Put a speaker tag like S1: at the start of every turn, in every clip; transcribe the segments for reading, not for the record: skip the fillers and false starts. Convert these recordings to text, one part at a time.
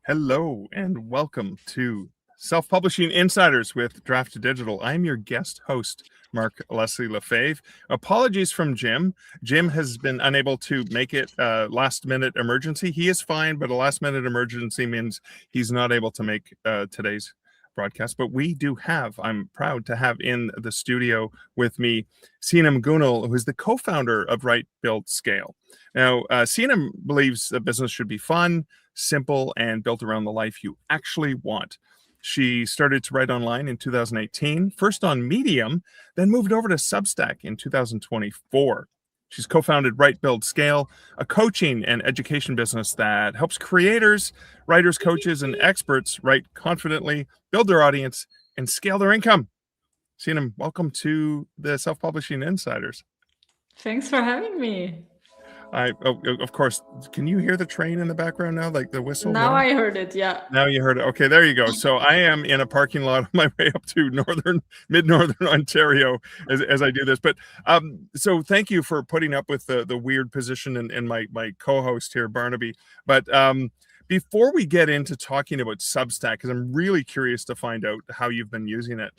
S1: Hello and welcome to Self-Publishing Insiders with Draft Digital. I'm your guest host, Mark Leslie Lefebvre. Apologies from Jim. Jim has been unable to make it last-minute emergency. He is fine, but a last-minute emergency means he's not able to make today's broadcast. But we do have, I'm proud to have in the studio with me, Seenam Gunal, who is the co-founder of Write, Build, Scale. Now, Seenam believes that business should be fun, simple, and built around the life you actually want. She started to write online in 2018, first on Medium, then moved over to Substack in 2024. She's co-founded Write, Build, Scale, a coaching and education business that helps creators, writers, coaches, and experts write confidently, build their audience, and scale their income. Seenam, welcome to the Self-Publishing Insiders.
S2: Thanks for having me.
S1: Of course, can you hear the train in the background now, like the whistle?
S2: Now I heard it, yeah.
S1: Now you heard it. Okay, there you go. So I am in a parking lot on my way up to mid-northern Ontario as I do this. But so thank you for putting up with the weird position and my co-host here, Barnaby. But before we get into talking about Substack, because I'm really curious to find out how you've been using it,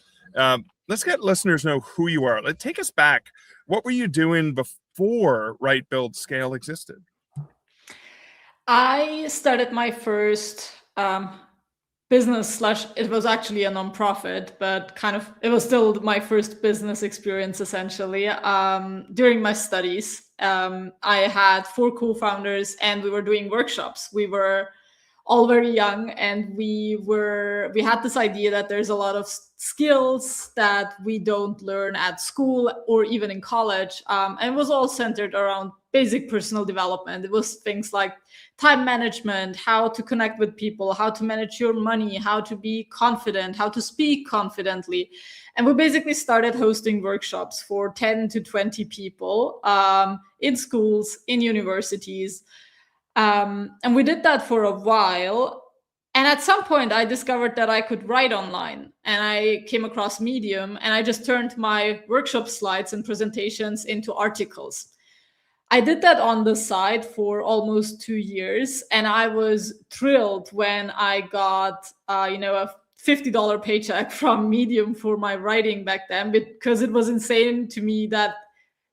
S1: let's get listeners know who you are. Take us back. What were you doing before Write, Build, Scale existed?
S2: I started my first business / it was actually a nonprofit, but it was still my first business experience essentially. During my studies, I had 4 co-founders and we were doing workshops. We were all very young and we had this idea that there's a lot of skills that we don't learn at school or even in college. And it was all centered around basic personal development. It was things like time management, how to connect with people, how to manage your money, how to be confident, how to speak confidently. And we basically started hosting workshops for 10 to 20 people in schools, in universities. And we did that for a while. And at some point, I discovered that I could write online. And I came across Medium, and I just turned my workshop slides and presentations into articles. I did that on the side for almost 2 years, and I was thrilled when I got, a $50 paycheck from Medium for my writing back then, because it was insane to me that,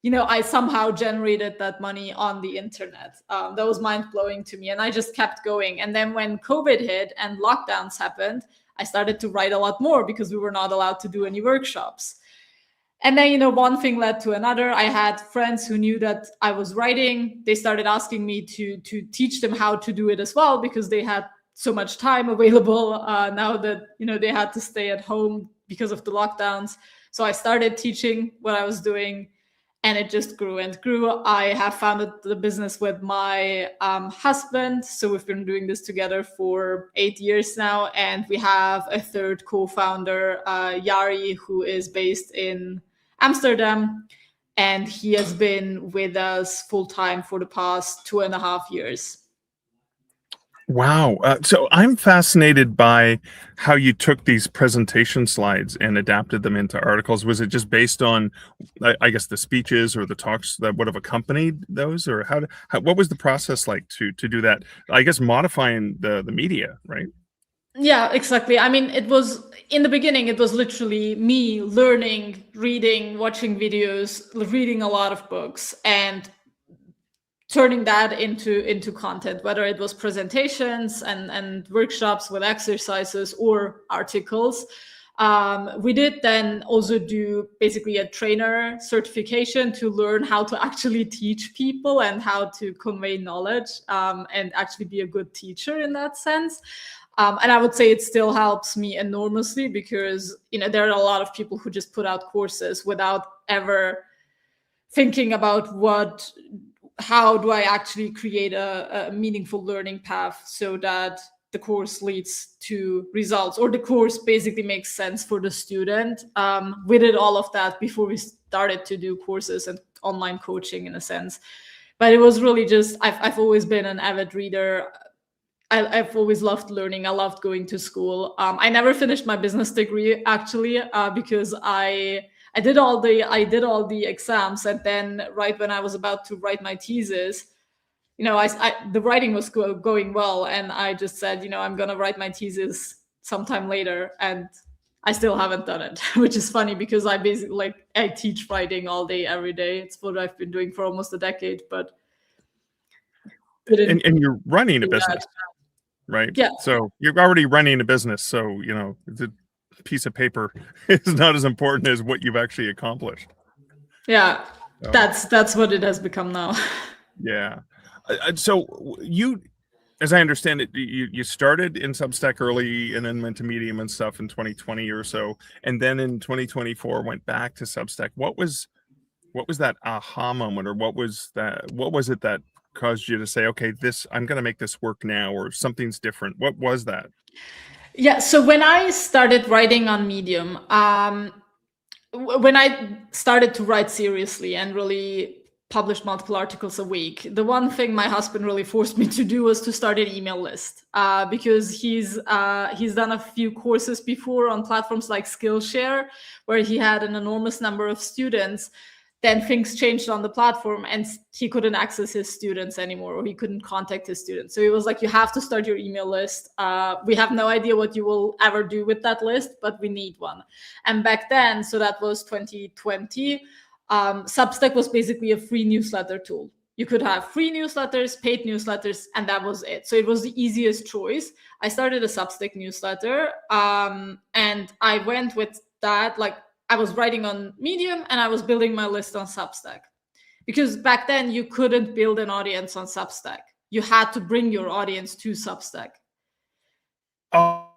S2: I somehow generated that money on the internet. That was mind-blowing to me, and I just kept going. And then when COVID hit and lockdowns happened, I started to write a lot more because we were not allowed to do any workshops. And then, one thing led to another. I had friends who knew that I was writing. They started asking me to teach them how to do it as well, because they had so much time available now that, they had to stay at home because of the lockdowns. So I started teaching what I was doing, and it just grew and grew. I have founded the business with my husband. So we've been doing this together for 8 years now. And we have a third co-founder, Yari, who is based in Amsterdam. And he has been with us full-time for the past 2.5 years.
S1: Wow. So I'm fascinated by how you took these presentation slides and adapted them into articles. Was it just based on, I guess, the speeches or the talks that would have accompanied those? Or what was the process like to do that? I guess modifying the media, right?
S2: Yeah, exactly. I mean, in the beginning, it was literally me learning, reading, watching videos, reading a lot of books, and turning that into content, whether it was presentations and workshops with exercises or articles. We did then also do basically a trainer certification to learn how to actually teach people and how to convey knowledge and actually be a good teacher in that sense. And I would say it still helps me enormously because, there are a lot of people who just put out courses without ever thinking about how do I actually create a meaningful learning path so that the course leads to results, or the course basically makes sense for the student. We did all of that before we started to do courses and online coaching in a sense. But it was really just, I've always been an avid reader. I've always loved learning. I loved going to school. I never finished my business degree actually because I did all the exams, and then right when I was about to write my thesis, the writing was going well, and I just said, I'm gonna write my thesis sometime later, and I still haven't done it, which is funny because I basically I teach writing all day, every day. It's what I've been doing for almost a decade, but
S1: and you're running a
S2: do
S1: business,
S2: that.
S1: right?
S2: Yeah.
S1: So you're already running a business. So, the piece of paper is not as important as what you've actually accomplished.
S2: Yeah.
S1: So,
S2: That's what it has become now.
S1: yeah. So you, as I understand it, you started in Substack early and then went to Medium and stuff in 2020 or so, and then in 2024 went back to Substack. What was that aha moment, or what was it that caused you to say, okay, I'm going to make this work now, or something's different? What was that?
S2: Yeah. So when I started writing on Medium, when I started to write seriously and really published multiple articles a week, the one thing my husband really forced me to do was to start an email list, because he's done a few courses before on platforms like Skillshare, where he had an enormous number of students. Then things changed on the platform and he couldn't access his students anymore, or he couldn't contact his students. So he was like, you have to start your email list. We have no idea what you will ever do with that list, but we need one. And back then, so that was 2020, Substack was basically a free newsletter tool. You could have free newsletters, paid newsletters, and that was it. So it was the easiest choice. I started a Substack newsletter, and I went with that, I was writing on Medium and I was building my list on Substack. Because back then you couldn't build an audience on Substack. You had to bring your audience to Substack.
S1: Oh,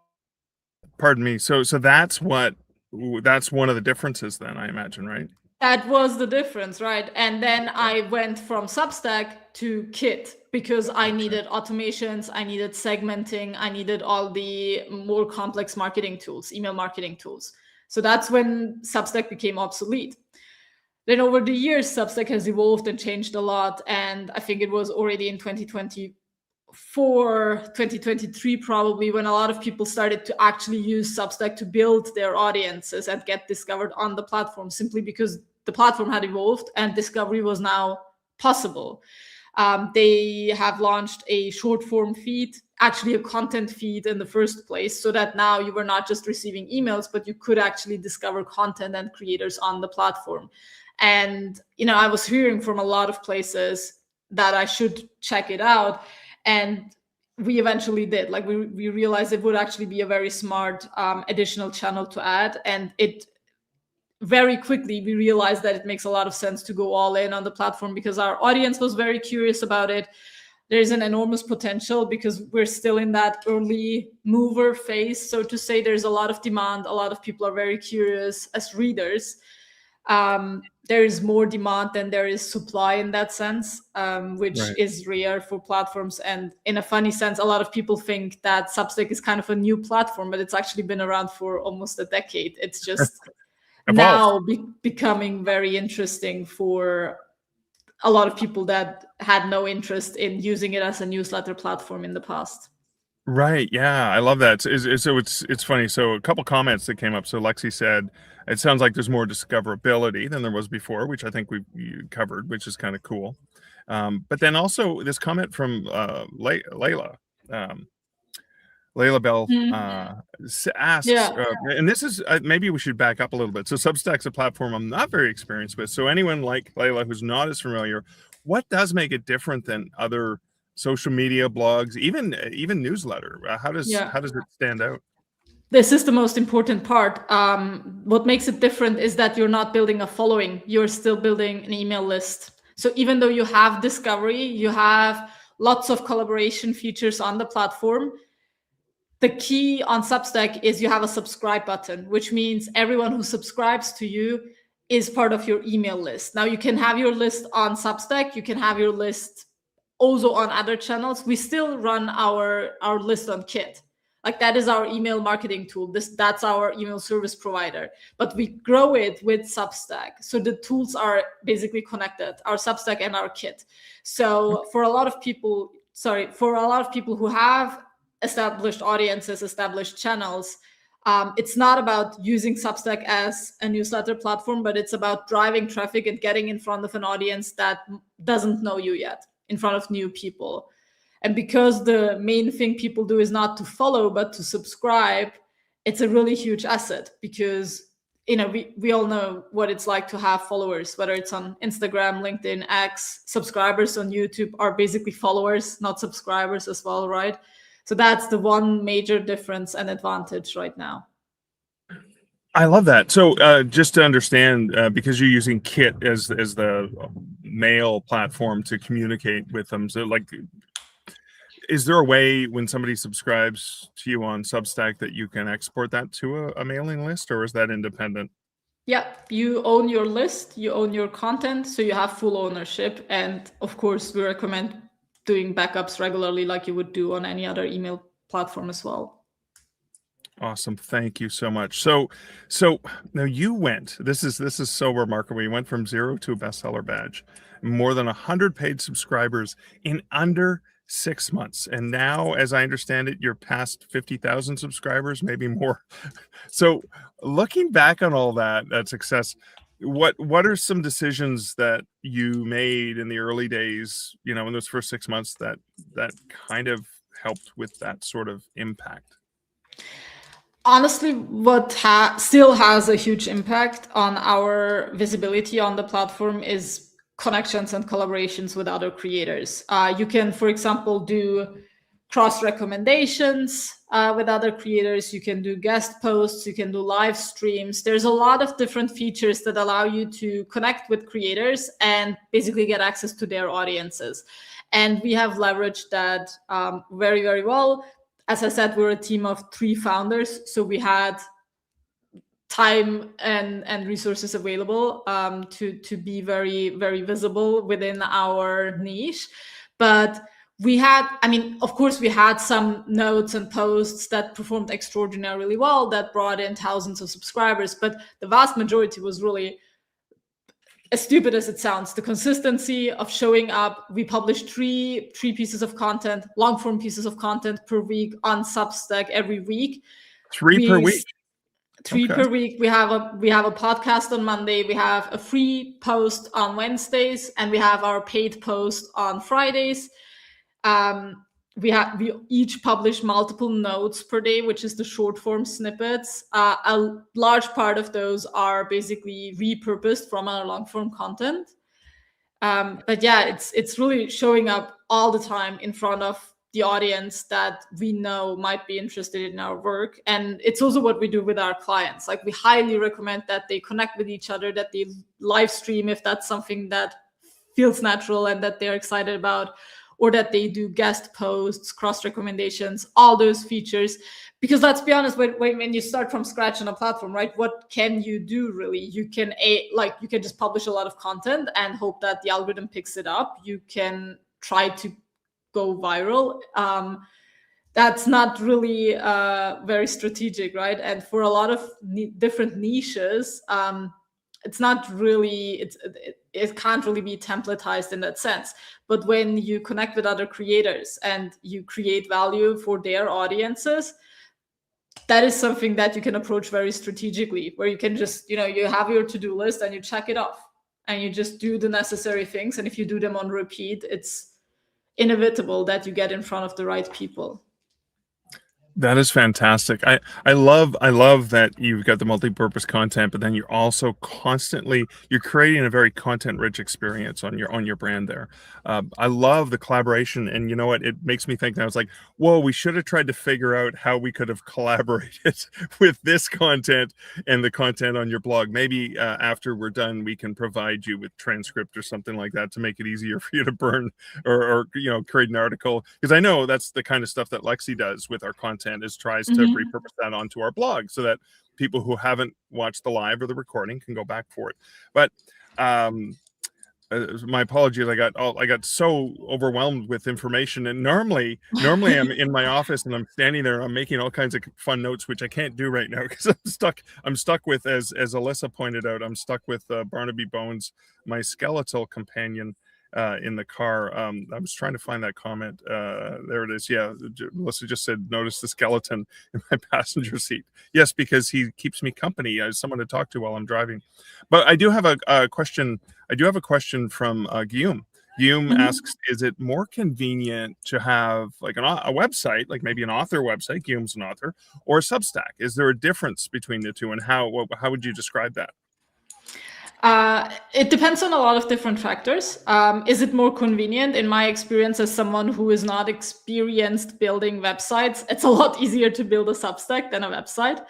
S1: pardon me. So that's one of the differences then, I imagine, right?
S2: That was the difference, right? And then I went from Substack to Kit because I needed automations, I needed segmenting, I needed all the more complex marketing tools, email marketing tools. So that's when Substack became obsolete. Then over the years, Substack has evolved and changed a lot. And I think it was already in 2024, 2023, probably, when a lot of people started to actually use Substack to build their audiences and get discovered on the platform, simply because the platform had evolved and discovery was now possible. They have launched a short form feed, actually a content feed in the first place, so that now you were not just receiving emails, but you could actually discover content and creators on the platform. And, I was hearing from a lot of places that I should check it out. And we eventually did. We realized it would actually be a very smart additional channel to add. And it very quickly, we realized that it makes a lot of sense to go all in on the platform because our audience was very curious about it. There's an enormous potential because we're still in that early mover phase, so to say. There's a lot of demand. A lot of people are very curious as readers. There is more demand than there is supply in that sense, which
S1: Right.
S2: is rare for platforms. And in a funny sense, a lot of people think that Substack is kind of a new platform, but it's actually been around for almost a decade. It's just now becoming very interesting for a lot of people that had no interest in using it as a newsletter platform in the past.
S1: Right. Yeah, I love that. So it's funny. So a couple comments that came up. So Lexi said, it sounds like there's more discoverability than there was before, which I think you covered, which is kind of cool. But then also this comment from Layla. Layla Bell asks, and this is maybe we should back up a little bit. So Substack's a platform I'm not very experienced with. So anyone like Layla who's not as familiar, what does make it different than other social media, blogs, even newsletter? How does it stand out?
S2: This is the most important part. What makes it different is that you're not building a following. You're still building an email list. So even though you have discovery, you have lots of collaboration features on the platform. The key on Substack is you have a subscribe button, which means everyone who subscribes to you is part of your email list. Now you can have your list on Substack. You can have your list also on other channels. We still run our list on Kit. That is our email marketing tool. That's our email service provider. But we grow it with Substack. So the tools are basically connected, our Substack and our Kit. So for a lot of people who have established audiences, established channels, it's not about using Substack as a newsletter platform, but it's about driving traffic and getting in front of an audience that doesn't know you yet. in front of new people. And because the main thing people do is not to follow, but to subscribe, it's a really huge asset, because we all know what it's like to have followers, whether it's on Instagram, LinkedIn, X. Subscribers on YouTube are basically followers, not subscribers as well, right? So that's the one major difference and advantage right now.
S1: I love that. So just to understand, because you're using Kit as the mail platform to communicate with them, so like, is there a way when somebody subscribes to you on Substack that you can export that to a mailing list, or is that independent?
S2: Yeah, you own your list, you own your content, so you have full ownership. And of course, we recommend doing backups regularly like you would do on any other email platform as well.
S1: Awesome. Thank you so much. So now you went, this is so remarkable. You went from 0 to a bestseller badge, more than 100 paid subscribers in under 6 months. And now, as I understand it, you're past 50,000 subscribers, maybe more. So looking back on all that success, what are some decisions that you made in the early days, in those first 6 months that kind of helped with that sort of impact?
S2: Honestly, what still has a huge impact on our visibility on the platform is connections and collaborations with other creators. You can, for example, do cross recommendations with other creators. You can do guest posts. You can do live streams. There's a lot of different features that allow you to connect with creators and basically get access to their audiences. And we have leveraged that very, very well. As I said, we're a team of 3 founders, so we had time and resources available to be very, very visible within our niche. But we had, of course, we had some notes and posts that performed extraordinarily well, that brought in thousands of subscribers, but the vast majority was really, as stupid as it sounds, the consistency of showing up. We publish three pieces of content, long form pieces of content per week on Substack every week.
S1: 3 per week.
S2: 3 per week. We have a podcast on Monday. We have a free post on Wednesdays, and we have our paid post on Fridays. We each publish multiple notes per day, which is the short form snippets. A large part of those are basically repurposed from our long form content. But yeah, it's really showing up all the time in front of the audience that we know might be interested in our work. And it's also what we do with our clients. Like, we highly recommend that they connect with each other, that they live stream if that's something that feels natural and that they're excited about, or that they do guest posts, cross recommendations, all those features. Because let's be honest, when you start from scratch on a platform, right, what can you do really? You can just publish a lot of content and hope that the algorithm picks it up. You can try to go viral. That's not really very strategic, right? And for a lot of different niches, it's not really, it can't really be templatized in that sense. But when you connect with other creators and you create value for their audiences, that is something that you can approach very strategically, where you can just, you have your to-do list and you check it off and you just do the necessary things. And if you do them on repeat, it's inevitable that you get in front of the right people.
S1: That is fantastic. I love that you've got the multi-purpose content, but then you're also you're creating a very content-rich experience on your brand there. I love the collaboration, and you know what? It makes me think now. It's like, whoa, we should have tried to figure out how we could have collaborated with this content and the content on your blog. Maybe after we're done, we can provide you with transcript or something like that to make it easier for you to burn or create an article. Because I know that's the kind of stuff that Lexi does with our content, is tries to repurpose that onto our blog so that people who haven't watched the live or the recording can go back for it. But my apologies, I got so overwhelmed with information, and normally I'm in my office and I'm standing there and I'm making all kinds of fun notes, which I can't do right now because I'm stuck with, as Alyssa pointed out, I'm stuck with Barnaby Bones, my skeletal companion, in the car. I was trying to find that comment. There it is. Yeah, Melissa just said, notice the skeleton in my passenger seat. Yes, because he keeps me company as someone to talk to while I'm driving. But I do have a question. I do have a question from Guillaume, Guillaume asks, is it more convenient to have like a website, like maybe an author website, Guillaume's an author, or Substack? Is there a difference between the two, and how would you describe that?
S2: It depends on a lot of different factors. Is it more convenient? In my experience, as someone who is not experienced building websites, it's a lot easier to build a Substack than a website.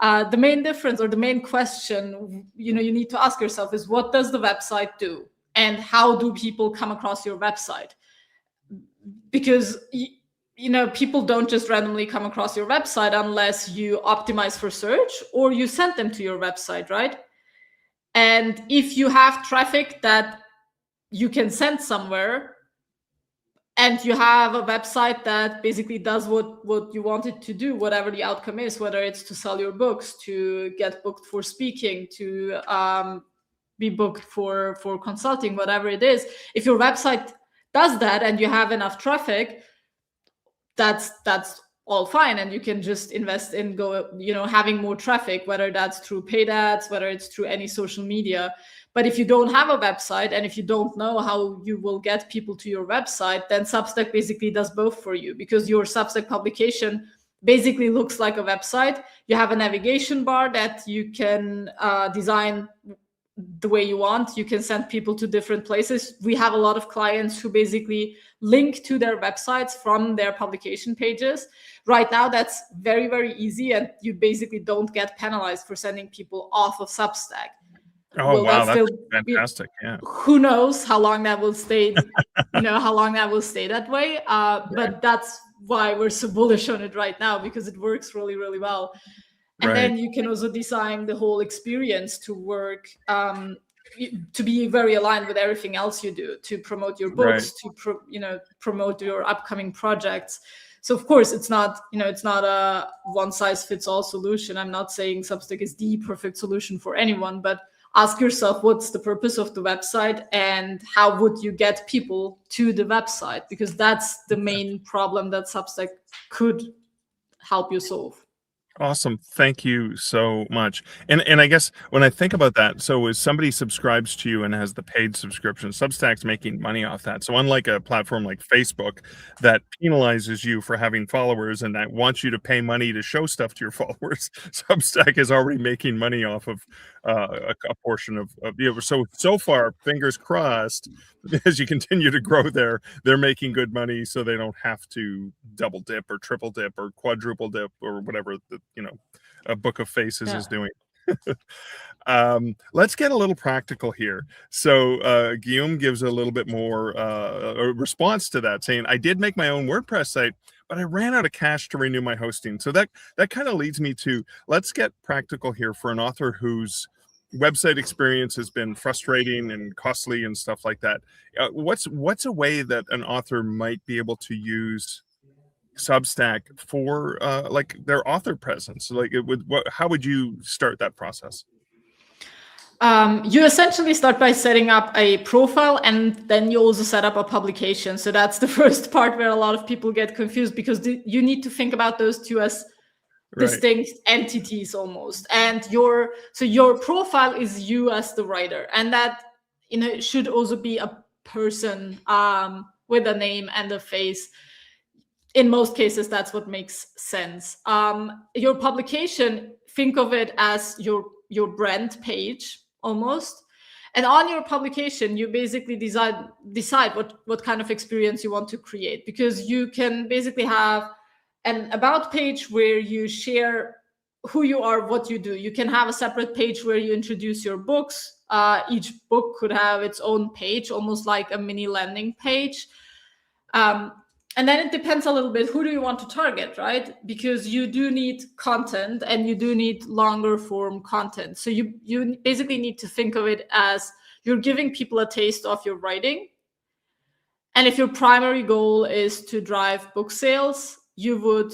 S2: The main difference, or the main question, you need to ask yourself is, what does the website do, and how do people come across your website? Because people don't just randomly come across your website unless you optimize for search or you send them to your website, right? And if you have traffic that you can send somewhere, and you have a website that basically does what you want it to do, whatever the outcome is, whether it's to sell your books, to get booked for speaking, to be booked for consulting, whatever it is, if your website does that and you have enough traffic, that's all fine, and you can just invest in having more traffic, whether that's through paid ads, whether it's through any social media. But if you don't have a website, and if you don't know how you will get people to your website, then Substack basically does both for you, because your Substack publication basically looks like a website. You have a navigation bar that you can design the way you want. You can send people to different places. We have a lot of clients who basically link to their websites from their publication pages. Right now, that's very, very easy, and you basically don't get penalized for sending people off of Substack.
S1: Oh, wow, that's fantastic. Yeah.
S2: Who knows how long that will stay, how long that will stay that way. But that's why we're so bullish on it right now, because it works really, really well. And then you can also design the whole experience to work, to be very aligned with everything else you do, to promote your books, to promote your upcoming projects. So of course, it's not a one-size-fits-all solution. I'm not saying Substack is the perfect solution for anyone, but ask yourself, what's the purpose of the website, and how would you get people to the website? Because that's the main problem that Substack could help you solve.
S1: Awesome. Thank you so much. And I guess when I think about that, so as somebody subscribes to you and has the paid subscription, Substack's making money off that. So unlike a platform like Facebook that penalizes you for having followers and that wants you to pay money to show stuff to your followers, Substack is already making money off of a portion of so far, fingers crossed, as you continue to grow there, they're making good money, so they don't have to double dip or triple dip or quadruple dip or whatever a Book of Faces is doing. Let's get a little practical here. So Guillaume gives a little bit more a response to that, saying, I did make my own WordPress site, but I ran out of cash to renew my hosting. So that kind of leads me to, let's get practical here for an author whose website experience has been frustrating and costly and stuff like that. What's a way that an author might be able to use Substack for like their author presence? Like how would you start that process?
S2: You essentially start by setting up a profile, and then you also set up a publication. So that's the first part where a lot of people get confused, because you need to think about those two as distinct entities almost. And your profile is you as the writer, and that should also be a person with a name and a face. In most cases, that's what makes sense. Your publication, think of it as your brand page almost. And on your publication, you basically decide what kind of experience you want to create, because you can basically have an about page where you share who you are, what you do. You can have a separate page where you introduce your books. Each book could have its own page, almost like a mini landing page. And then it depends a little bit, who do you want to target, right? Because you do need content, and you do need longer form content. So you basically need to think of it as you're giving people a taste of your writing. And if your primary goal is to drive book sales, you would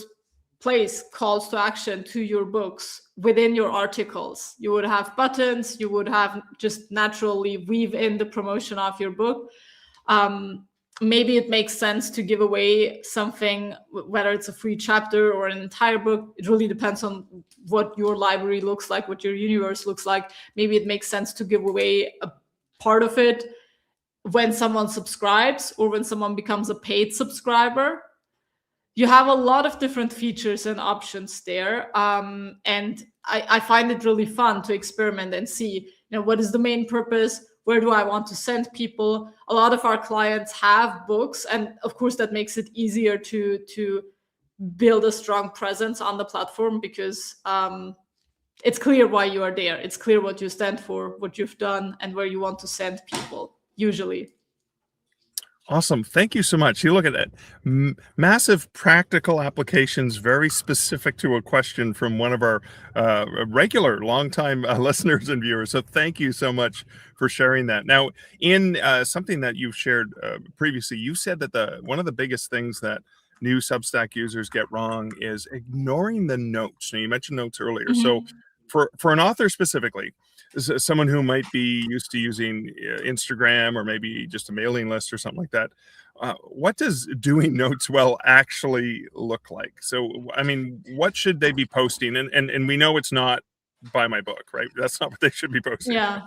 S2: place calls to action to your books within your articles. You would have buttons, you would have just naturally weave in the promotion of your book. Maybe it makes sense to give away something, whether it's a free chapter or an entire book. It really depends on what your library looks like, what your universe looks like. Maybe it makes sense to give away a part of it when someone subscribes or when someone becomes a paid subscriber. You have a lot of different features and options there. And I find it really fun to experiment and see, what is the main purpose? Where do I want to send people? A lot of our clients have books, and of course that makes it easier to build a strong presence on the platform, because it's clear why you are there. It's clear what you stand for, what you've done, and where you want to send people, usually.
S1: Awesome. Thank you so much. You look at that. Massive practical applications, very specific to a question from one of our regular longtime listeners and viewers. So thank you so much for sharing that. Now, in something that you've shared previously, you said that one of the biggest things that new Substack users get wrong is ignoring the notes. Now, you mentioned notes earlier.
S2: Mm-hmm.
S1: So for an author specifically, someone who might be used to using Instagram or maybe just a mailing list or something like that, what does doing notes well actually look like? So, I mean, what should they be posting? And we know it's not buy my book, right? That's not what they should be posting.
S2: Yeah.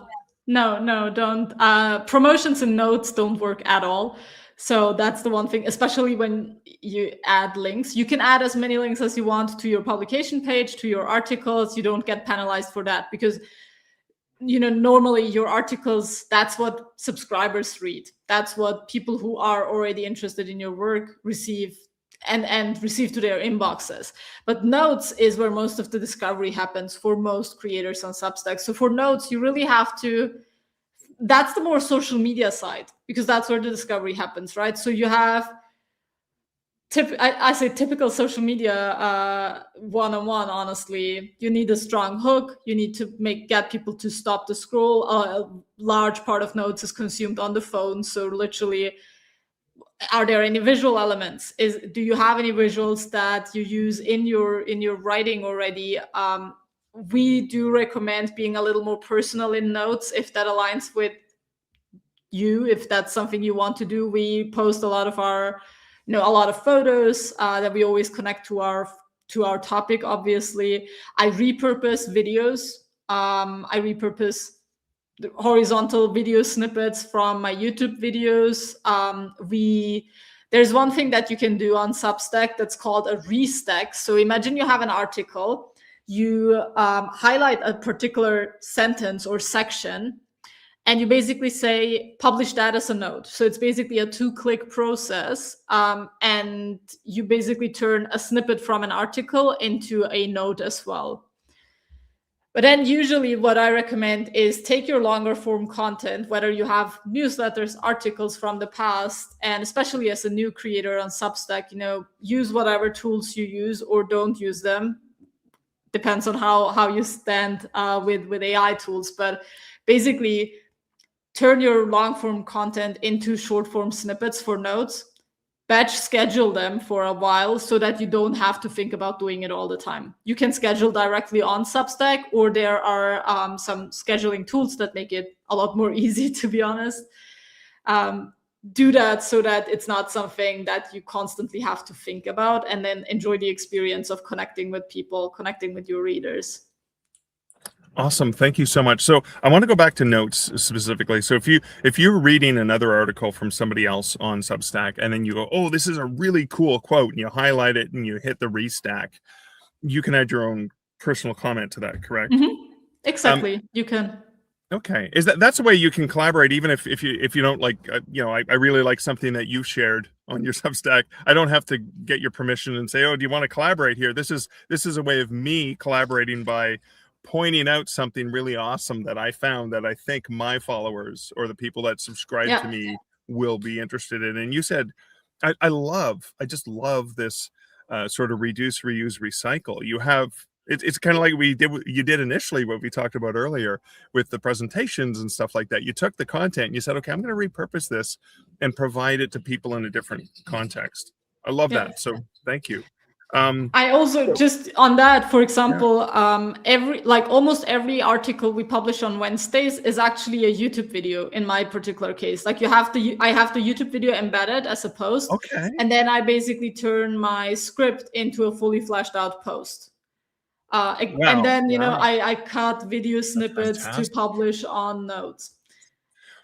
S2: No, don't. Promotions and notes don't work at all. So that's the one thing, especially when you add links. You can add as many links as you want to your publication page, to your articles. You don't get penalized for that, because normally your articles, that's what subscribers read. That's what people who are already interested in your work receive and receive to their inboxes. But notes is where most of the discovery happens for most creators on Substack. So for notes, you really have to, that's the more social media side, because that's where the discovery happens, right? So you have I say typical social media one-on-one, honestly. You need a strong hook. You need to get people to stop the scroll. A large part of notes is consumed on the phone. So literally, are there any visual elements? Do you have any visuals that you use in your writing already? We do recommend being a little more personal in notes, if that aligns with you, if that's something you want to do. We post a lot of a lot of photos that we always connect to our topic. Obviously, I repurpose videos. I repurpose the horizontal video snippets from my YouTube videos. There's one thing that you can do on Substack that's called a restack. So imagine you have an article, you highlight a particular sentence or section, and you basically say, publish that as a note. So it's basically a 2-click process. And you basically turn a snippet from an article into a note as well. But then usually what I recommend is take your longer form content, whether you have newsletters, articles from the past, and especially as a new creator on Substack, use whatever tools you use or don't use them. Depends on how you stand with AI tools. But basically, turn your long form content into short form snippets for notes, batch schedule them for a while so that you don't have to think about doing it all the time. You can schedule directly on Substack, or there are some scheduling tools that make it a lot more easy, to be honest. Do that so that it's not something that you constantly have to think about, and then enjoy the experience of connecting with people, connecting with your readers.
S1: Awesome. Thank you so much. So I want to go back to notes specifically. So if you're reading another article from somebody else on Substack, and then you go, oh, this is a really cool quote, and you highlight it and you hit the restack, you can add your own personal comment to that, correct?
S2: Mm-hmm. Exactly. You can.
S1: Okay. That's a way you can collaborate, even if you don't like, I really like something that you shared on your Substack. I don't have to get your permission and say, oh, do you want to collaborate here? This is a way of me collaborating by pointing out something really awesome that I found that I think my followers or the people that subscribe to me will be interested in. And you said, I just love this sort of reduce, reuse, recycle. You have, it's kind of like you did initially, what we talked about earlier with the presentations and stuff like that. You took the content and you said, okay, I'm going to repurpose this and provide it to people in a different context. I love that. So thank you.
S2: I also, just on that, for example, almost every article we publish on Wednesdays is actually a YouTube video in my particular case. Like I have the YouTube video embedded as a post.
S1: Okay.
S2: And then I basically turn my script into a fully fleshed out post. And then, I cut video snippets to publish on Notes.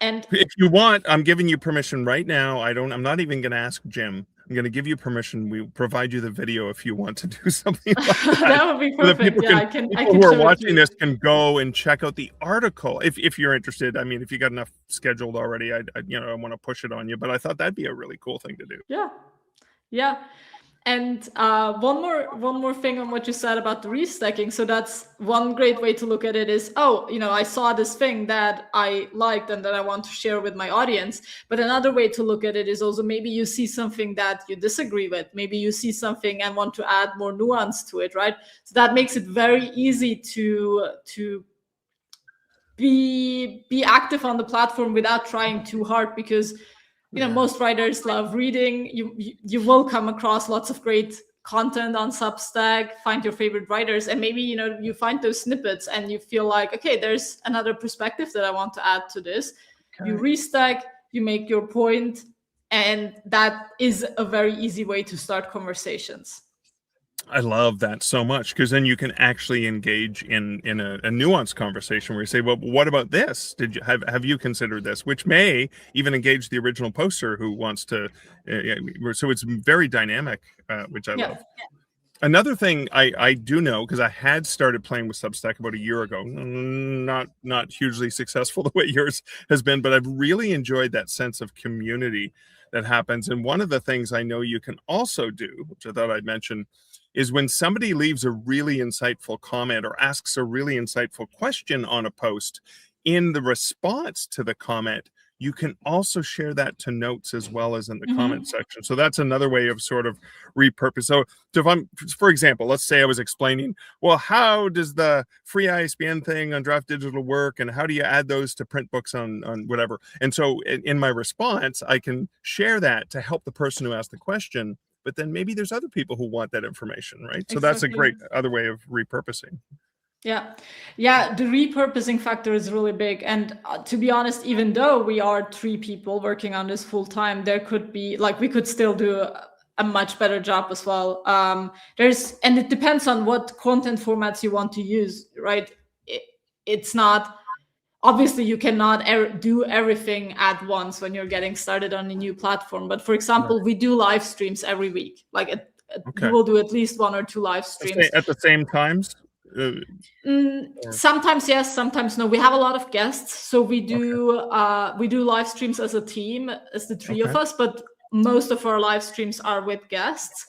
S2: And
S1: if you want, I'm giving you permission right now. I'm not even going to ask Jim. I'm going to give you permission. We provide you the video if you want to do something like that.
S2: that would be
S1: So that
S2: perfect. Yeah, I
S1: people
S2: can
S1: who are
S2: show it to
S1: watching
S2: you.
S1: this can go and check out the article if you're interested. I mean, if you got enough scheduled already, I want to push it on you. But I thought that'd be a really cool thing to do.
S2: Yeah, yeah. And one more thing on what you said about the restacking. So that's one great way to look at it is, I saw this thing that I liked and that I want to share with my audience. But another way to look at it is also maybe you see something that you disagree with. Maybe you see something and want to add more nuance to it, right? So that makes it very easy to be active on the platform without trying too hard, because most writers love reading. You will come across lots of great content on Substack. Find your favorite writers, and maybe you find those snippets and you feel like, okay, there's another perspective that I want to add to this. Okay. You restack, you make your point, and that is a very easy way to start conversations.
S1: I love that so much, because then you can actually engage in a nuanced conversation where you say, well, what about this? Have you considered this? Which may even engage the original poster who wants to. So it's very dynamic, which I love. Yeah. Another thing I do know, because I had started playing with Substack about a year ago, not hugely successful the way yours has been, but I've really enjoyed that sense of community that happens. And one of the things I know you can also do, which I thought I'd mention, is when somebody leaves a really insightful comment or asks a really insightful question on a post, in the response to the comment, you can also share that to notes as well as in the comment section. So that's another way of sort of repurpose. So if for example, let's say I was explaining, well, how does the free ISBN thing on Draft Digital work, and how do you add those to print books on whatever? And so in my response, I can share that to help the person who asked the question. But then maybe there's other people who want that information, right? Exactly. So that's a great other way of repurposing.
S2: Yeah. The repurposing factor is really big. And to be honest, even though we are 3 people working on this full time, there could be we could still do a much better job as well. And it depends on what content formats you want to use, right? It's not. Obviously, you cannot do everything at once when you're getting started on a new platform. But for example, we do live streams every week. You will do at least 1 or 2 live streams.
S1: At the same times?
S2: Sometimes yes, sometimes no. We have a lot of guests. So we do live streams as a team, as the 3 of us. But most of our live streams are with guests.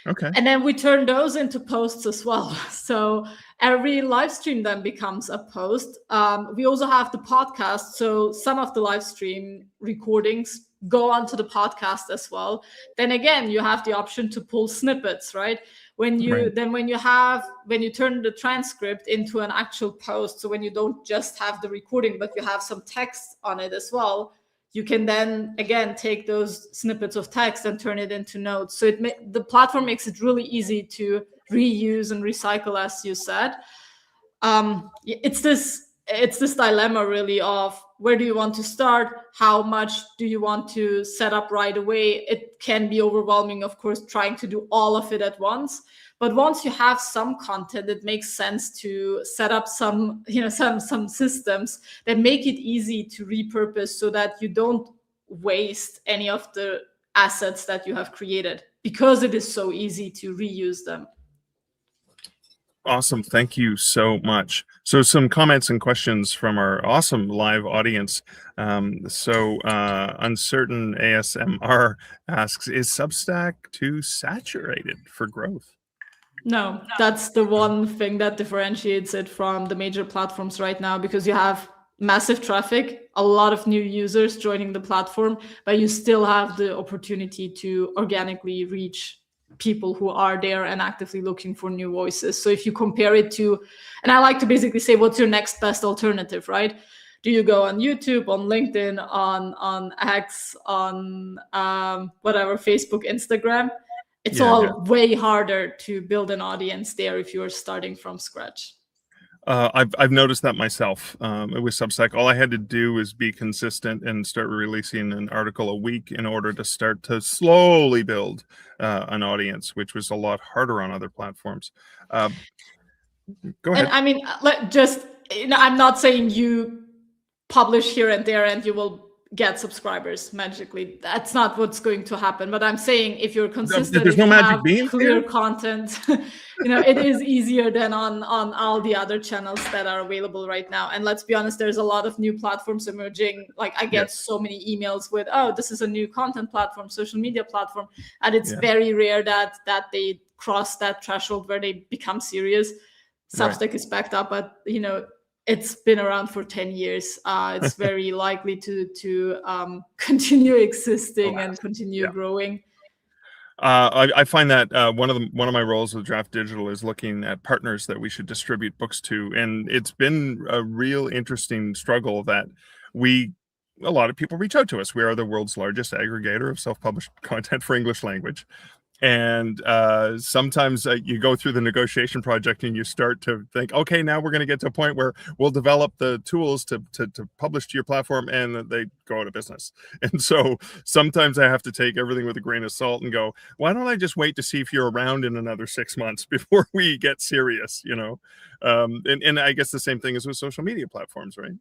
S2: Okay. And then we turn those into posts as well. So every live stream then becomes a post. We also have the podcast. So some of the live stream recordings go onto the podcast as well. Then again, you have the option to pull snippets, right? When you turn the transcript into an actual post, so when you don't just have the recording, but you have some text on it as well, you can then again take those snippets of text and turn it into notes. So the platform makes it really easy to reuse and recycle, as you said. It's this dilemma really of where do you want to start? How much do you want to set up right away? It can be overwhelming, of course, trying to do all of it at once. But once you have some content, it makes sense to set up some systems that make it easy to repurpose so that you don't waste any of the assets that you have created, because it is so easy to reuse them.
S1: Awesome. Thank you so much. So some comments and questions from our awesome live audience. Uncertain ASMR asks, is Substack too saturated for growth?
S2: No, that's the one thing that differentiates it from the major platforms right now, because you have massive traffic, a lot of new users joining the platform, but you still have the opportunity to organically reach people who are there and actively looking for new voices. So if you compare it to, and I like to basically say, what's your next best alternative, right? Do you go on YouTube, on LinkedIn, on X, on Facebook, Instagram? It's way harder to build an audience there if you're starting from scratch.
S1: I've noticed that myself with Substack. All I had to do was be consistent and start releasing an article a week in order to start to slowly build an audience, which was a lot harder on other platforms. Go ahead.
S2: And I mean, I'm not saying you publish here and there and you will get subscribers magically. That's not what's going to happen. But I'm saying if you're consistent,
S1: There's
S2: if
S1: no
S2: you
S1: magic
S2: have
S1: beans
S2: clear
S1: here?
S2: content, it is easier than on all the other channels that are available right now. And let's be honest, there's a lot of new platforms emerging. Like I get so many emails with, oh, this is a new content platform, social media platform. And it's very rare that they cross that threshold where they become serious. Substack is backed up, but it's been around for 10 years. It's very likely to continue existing and continue growing.
S1: I find that one of my roles with Draft Digital is looking at partners that we should distribute books to, and it's been a real interesting struggle that a lot of people reach out to us. We are the world's largest aggregator of self-published content for English language. And sometimes you go through the negotiation project and you start to think, okay, now we're going to get to a point where we'll develop the tools to publish to your platform, and they go out of business. And so sometimes I have to take everything with a grain of salt and go, why don't I just wait to see if you're around in another 6 months before we get serious, and I guess the same thing is with social media platforms, right?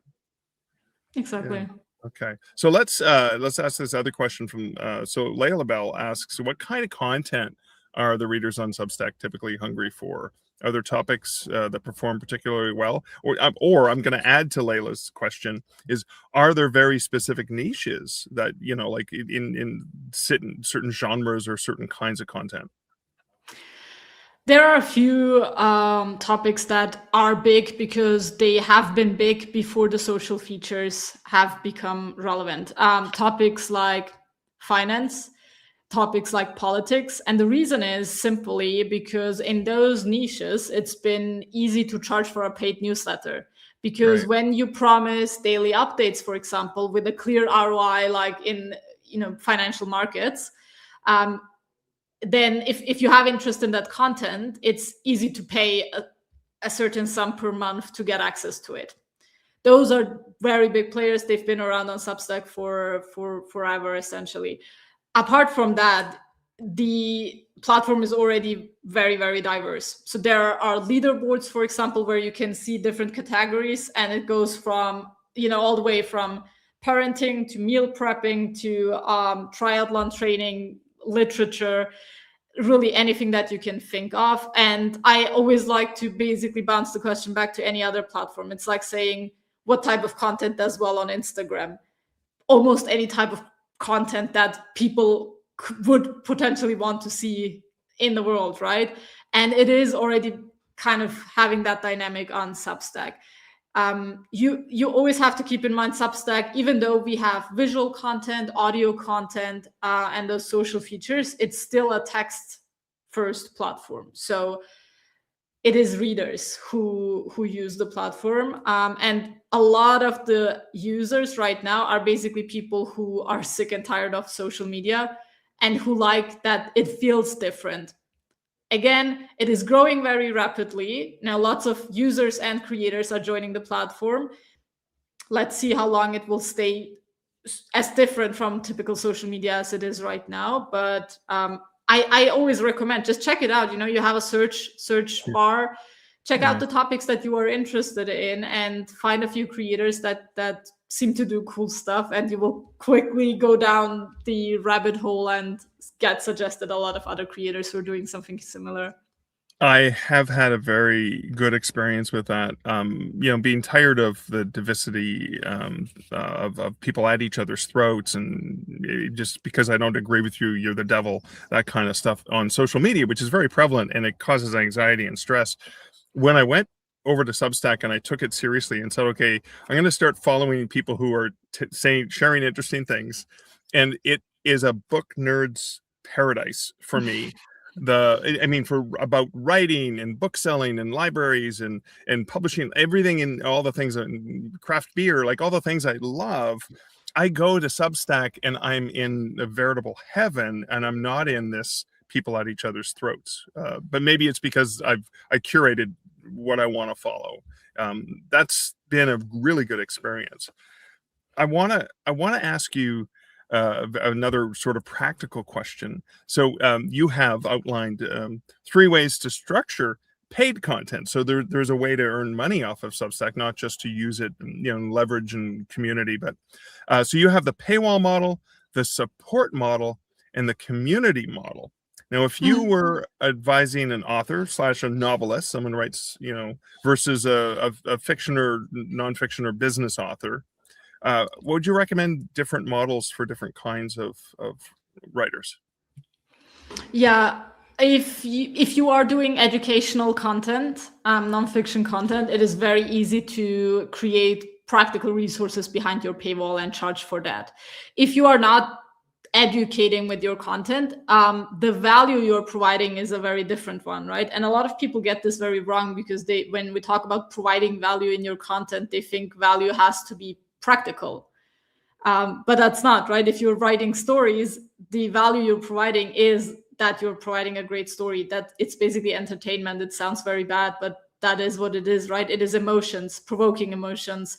S2: Exactly.
S1: Yeah. Okay, so let's ask this other question from so Layla Bell asks, what kind of content are the readers on Substack typically hungry for? Are there topics that perform particularly well? Or I'm going to add to Layla's question is, are there very specific niches that, like in certain genres or certain kinds of content?
S2: There are a few topics that are big because they have been big before the social features have become relevant. Topics like finance, topics like politics. And the reason is simply because in those niches, it's been easy to charge for a paid newsletter. Because when you promise daily updates, for example, with a clear ROI, like in financial markets, then if you have interest in that content, it's easy to pay a certain sum per month to get access to it. Those are very big players. They've been around on Substack for forever, essentially. Apart from that, the platform is already very, very diverse. So there are leaderboards, for example, where you can see different categories, and it goes from all the way from parenting to meal prepping to triathlon training, literature, really anything that you can think of. And I always like to basically bounce the question back to any other platform. It's like saying, what type of content does well on Instagram? Almost any type of content that people would potentially want to see in the world, right? And it is already kind of having that dynamic on Substack. You always have to keep in mind Substack, even though we have visual content, audio content, and those social features, it's still a text first platform. So it is readers who use the platform. And a lot of the users right now are basically people who are sick and tired of social media and who like that it feels different. Again, it is growing very rapidly. Now, lots of users and creators are joining the platform. Let's see how long it will stay as different from typical social media as it is right now. But I always recommend, just check it out. You have a search bar. Check out the topics that you are interested in and find a few creators that seem to do cool stuff, and you will quickly go down the rabbit hole and get suggested a lot of other creators who are doing something similar.
S1: I have had a very good experience with that. Being tired of the divisity of people at each other's throats, and just because I don't agree with you, you're the devil, that kind of stuff on social media, which is very prevalent, and it causes anxiety and stress. When I went over to Substack and I took it seriously and said, okay, I'm going to start following people who are sharing interesting things, and it is a book nerd's paradise for me. For about writing and book selling and libraries and publishing, everything, and all the things, and craft beer, like all the things I love, I go to Substack and I'm in a veritable heaven, and I'm not in this people at each other's throats. But maybe it's because I curated what I want to follow. That's been a really good experience. I want to ask you another sort of practical question. So you have outlined 3 ways to structure paid content. So there's a way to earn money off of Substack, not just to use it, leverage and community. But so you have the paywall model, the support model, and the community model. Now, if you were advising an author / a novelist, someone writes, versus a fiction or nonfiction or business author, would you recommend different models for different kinds of writers?
S2: Yeah, if you are doing educational content, nonfiction content, it is very easy to create practical resources behind your paywall and charge for that. If you are not educating with your content, the value you're providing is a very different one, right? And a lot of people get this very wrong, because when we talk about providing value in your content, they think value has to be practical. But that's not, right? If you're writing stories, the value you're providing is that you're providing a great story, that it's basically entertainment. It sounds very bad, but that is what it is, right? It is emotions, provoking emotions,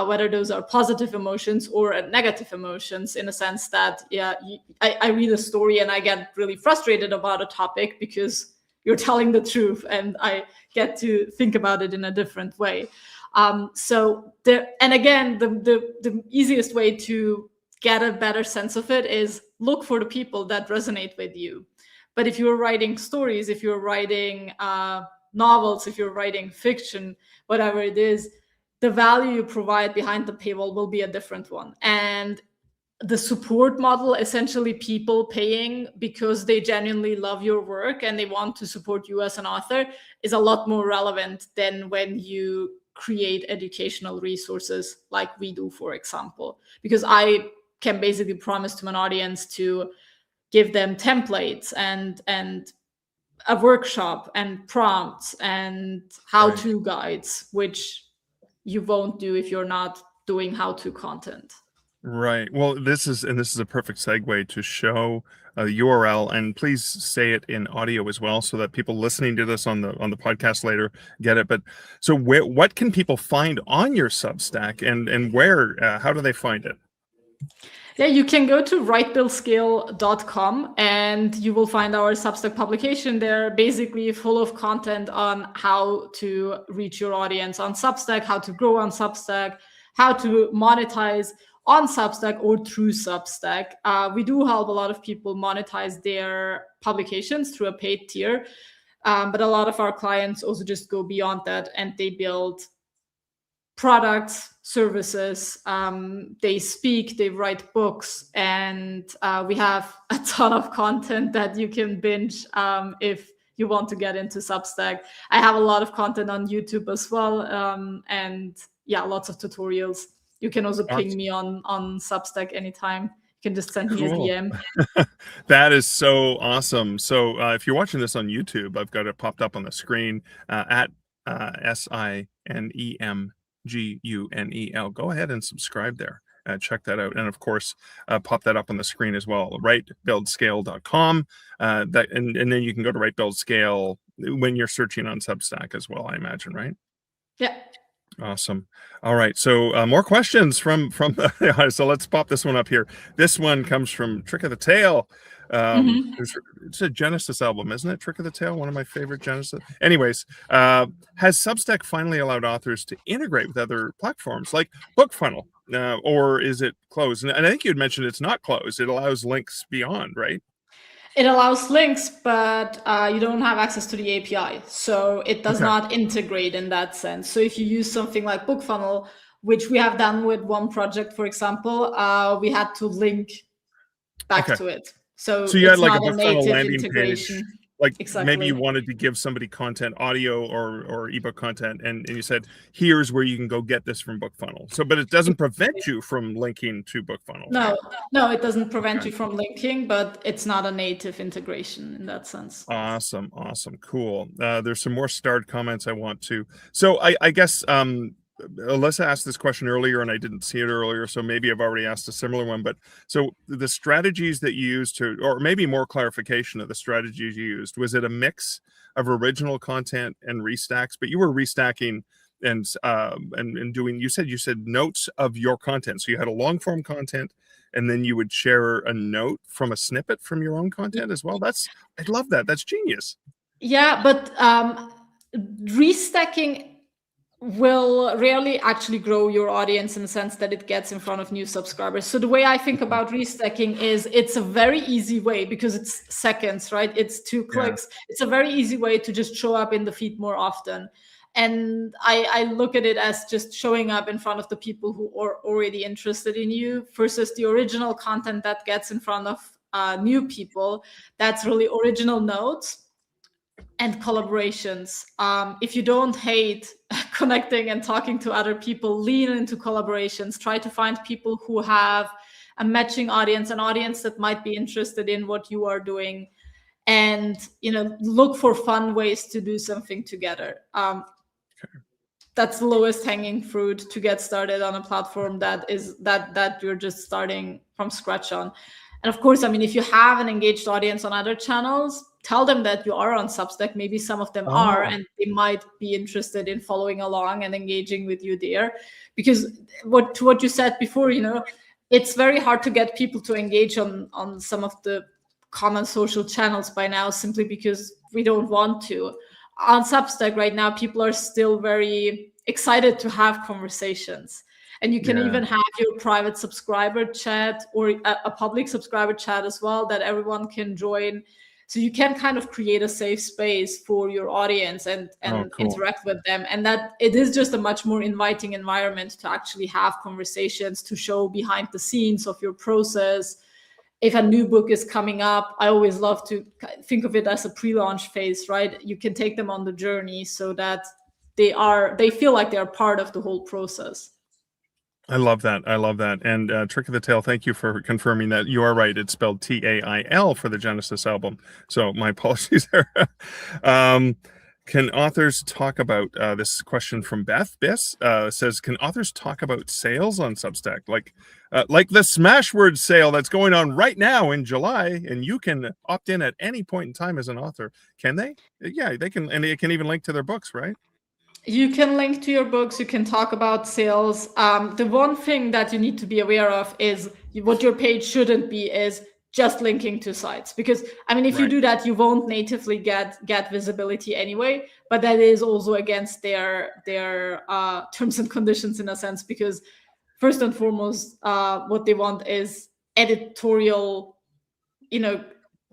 S2: whether those are positive emotions or negative emotions, in a sense that, I read a story and I get really frustrated about a topic because you're telling the truth, and I get to think about it in a different way. And again, the easiest way to get a better sense of it is look for the people that resonate with you. But if you're writing stories, if you're writing novels, if you're writing fiction, whatever it is, the value you provide behind the paywall will be a different one. And the support model, essentially people paying because they genuinely love your work and they want to support you as an author, is a lot more relevant than when you create educational resources like we do, for example, because I can basically promise to an audience to give them templates and a workshop and prompts and how-to guides, which you won't do if you're not doing how-to content.
S1: Right. Well, this is a perfect segue to show a URL, and please say it in audio as well, so that people listening to this on the podcast later get it. But so what can people find on your Substack, and where? How do they find it?
S2: Yeah, you can go to writebuildscale.com and you will find our Substack publication there, basically full of content on how to reach your audience on Substack, how to grow on Substack, how to monetize on Substack or through Substack. We do help a lot of people monetize their publications through a paid tier, but a lot of our clients also just go beyond that and they build products, services, they speak, they write books, and we have a ton of content that you can binge if you want to get into Substack. I have a lot of content on YouTube as well, and yeah, lots of tutorials. You can also ping me on Substack anytime. You can just send me a DM.
S1: That is so awesome. So if you're watching this on YouTube, I've got it popped up on the screen at SINEMGUNEL. Go ahead and subscribe there. Check that out. And of course, pop that up on the screen as well. Writebuildscale.com. And then you can go to WriteBuildScale when you're searching on Substack as well, I imagine, right?
S2: Yeah.
S1: Awesome. All right. So more questions from so let's pop this one up here. This one comes from Trick of the Tail. It's a Genesis album, isn't it? Trick of the Tail, one of my favorite Genesis. Anyways, has Substack finally allowed authors to integrate with other platforms like BookFunnel, or is it closed? And I think you had mentioned it's not closed. It allows links beyond, right?
S2: It allows links, but you don't have access to the API. So it does not integrate in that sense. So if you use something like BookFunnel, which we have done with one project, for example, we had to link back to it. So
S1: you had like a
S2: BookFunnel
S1: landing
S2: integration.
S1: page. Like
S2: exactly.
S1: Maybe you wanted to give somebody content, audio or ebook content, and you said, here's where you can go get this from BookFunnel. So, but it doesn't prevent you from linking to BookFunnel.
S2: No, no, it doesn't prevent you from linking, but it's not a native integration in that sense.
S1: Awesome, cool. There's some more starred comments I want to. So I guess Alyssa asked this question earlier and I didn't see it earlier, so maybe I've already asked a similar one. But so the strategies that you used to, or maybe more clarification of the strategies you used, was it a mix of original content and restacks? But you were restacking and doing, you said notes of your content. So you had a long form content, and then you would share a note from a snippet from your own content as well. I love that. That's genius.
S2: Yeah, but restacking will rarely actually grow your audience in the sense that it gets in front of new subscribers. So the way I think about restacking is it's a very easy way, because it's seconds, right? It's 2 clicks. Yeah. It's a very easy way to just show up in the feed more often. And I look at it as just showing up in front of the people who are already interested in you versus the original content that gets in front of new people. That's really original notes and collaborations. If you don't hate connecting and talking to other people, lean into collaborations. Try to find people who have a matching audience, an audience that might be interested in what you are doing, and look for fun ways to do something together. That's the lowest hanging fruit to get started on a platform that you're just starting from scratch on. And of course, I mean, if you have an engaged audience on other channels, tell them that you are on Substack. Maybe some of them are, and they might be interested in following along and engaging with you there. Because what you said before, it's very hard to get people to engage on some of the common social channels by now, simply because we don't want to. On Substack right now, people are still very excited to have conversations. And you can even have your private subscriber chat or a public subscriber chat as well that everyone can join. So you can kind of create a safe space for your audience and cool. Interact with them. And that it is just a much more inviting environment to actually have conversations, to show behind the scenes of your process. If a new book is coming up, I always love to think of it as a pre-launch phase, right? You can take them on the journey so that they feel like they're part of the whole process.
S1: I love that. And Trick of the Tail, thank you for confirming that. You are right. It's spelled Tail for the Genesis album. So my apologies there. Can authors talk about, this question from Beth Biss says, can authors talk about sales on Substack? Like the Smashwords sale that's going on right now in July, and you can opt in at any point in time as an author. Can they? Yeah, they can. And they can even link to their books, right?
S2: You can link to your books. You can talk about sales. The one thing that you need to be aware of is what your page shouldn't be is just linking to sites. Because, I mean, if you do that, you won't natively get visibility anyway. But that is also against their terms and conditions in a sense. Because first and foremost, what they want is editorial,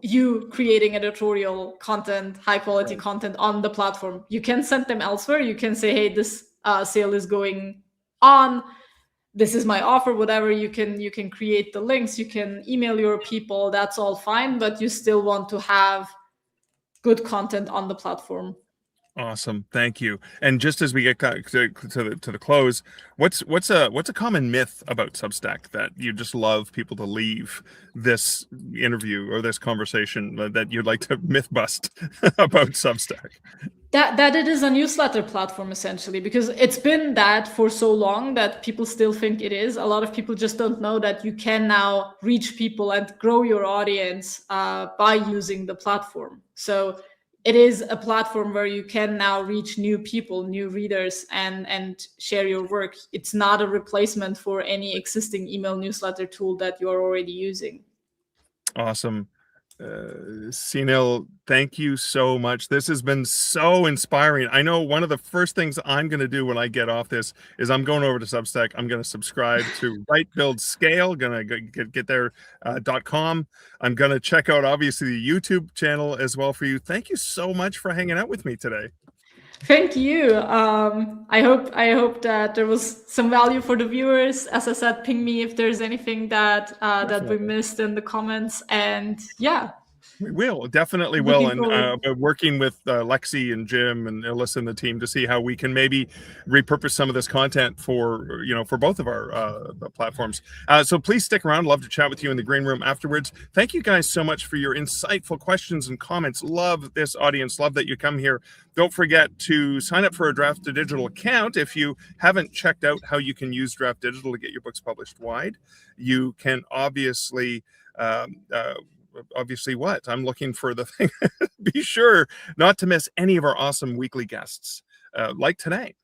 S2: you creating editorial content, high quality content on the platform. You can send them elsewhere. You can say, hey, this sale is going on. This is my offer, whatever. You can create the links. You can email your people. That's all fine. But you still want to have good content on the platform.
S1: Awesome, thank you. And just as we get to the close, what's a common myth about Substack that you just love people to leave this interview or this conversation that you'd like to myth bust about Substack?
S2: That it is a newsletter platform, essentially, because it's been that for so long that people still think it is. A lot of people just don't know that you can now reach people and grow your audience by using the platform. So it is a platform where you can now reach new people, new readers, and share your work. It's not a replacement for any existing email newsletter tool that you're already using.
S1: Awesome. Sinil, thank you so much. This has been so inspiring. I know one of the first things I'm going to do when I get off this is I'm going over to Substack. I'm going to subscribe to Write, Build, Scale. Going to get there .com. I'm going to check out obviously the YouTube channel as well for you. Thank you so much for hanging out with me today.
S2: Thank you. I hope that there was some value for the viewers. As I said, ping me if there's anything that we missed in the comments. And yeah,
S1: we will definitely will. And working with Lexi and Jim and Alyssa and the team to see how we can maybe repurpose some of this content for both of our platforms. So please stick around. Love to chat with you in the green room afterwards. Thank you guys so much for your insightful questions and comments. Love this audience. Love that you come here. Don't forget to sign up for a Draft to Digital account. If you haven't checked out how you can use Draft Digital to get your books published wide, you can obviously what? I'm looking for the thing. Be sure not to miss any of our awesome weekly guests like today.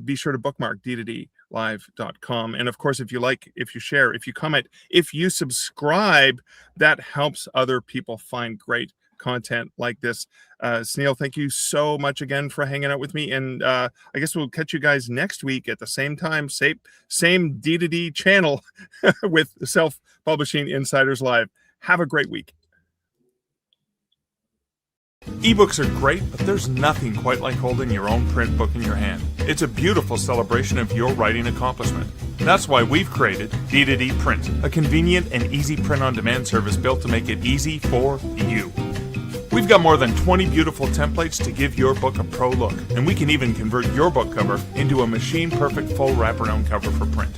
S1: Be sure to bookmark d2dlive.com. And of course, if you like, if you share, if you comment, if you subscribe, that helps other people find great content like this. Snail, thank you so much again for hanging out with me. And I guess we'll catch you guys next week at the same time, same D2D channel with Self-Publishing Insiders Live. Have a great week. Ebooks are great, but there's nothing quite like holding your own print book in your hand. It's a beautiful celebration of your writing accomplishment. That's why we've created D2D Print, a convenient and easy print-on-demand service built to make it easy for you. We've got more than 20 beautiful templates to give your book a pro look, and we can even convert your book cover into a machine-perfect full wraparound cover for print.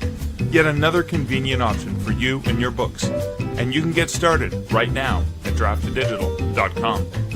S1: Yet another convenient option for you and your books. And you can get started right now at draftdigital.com.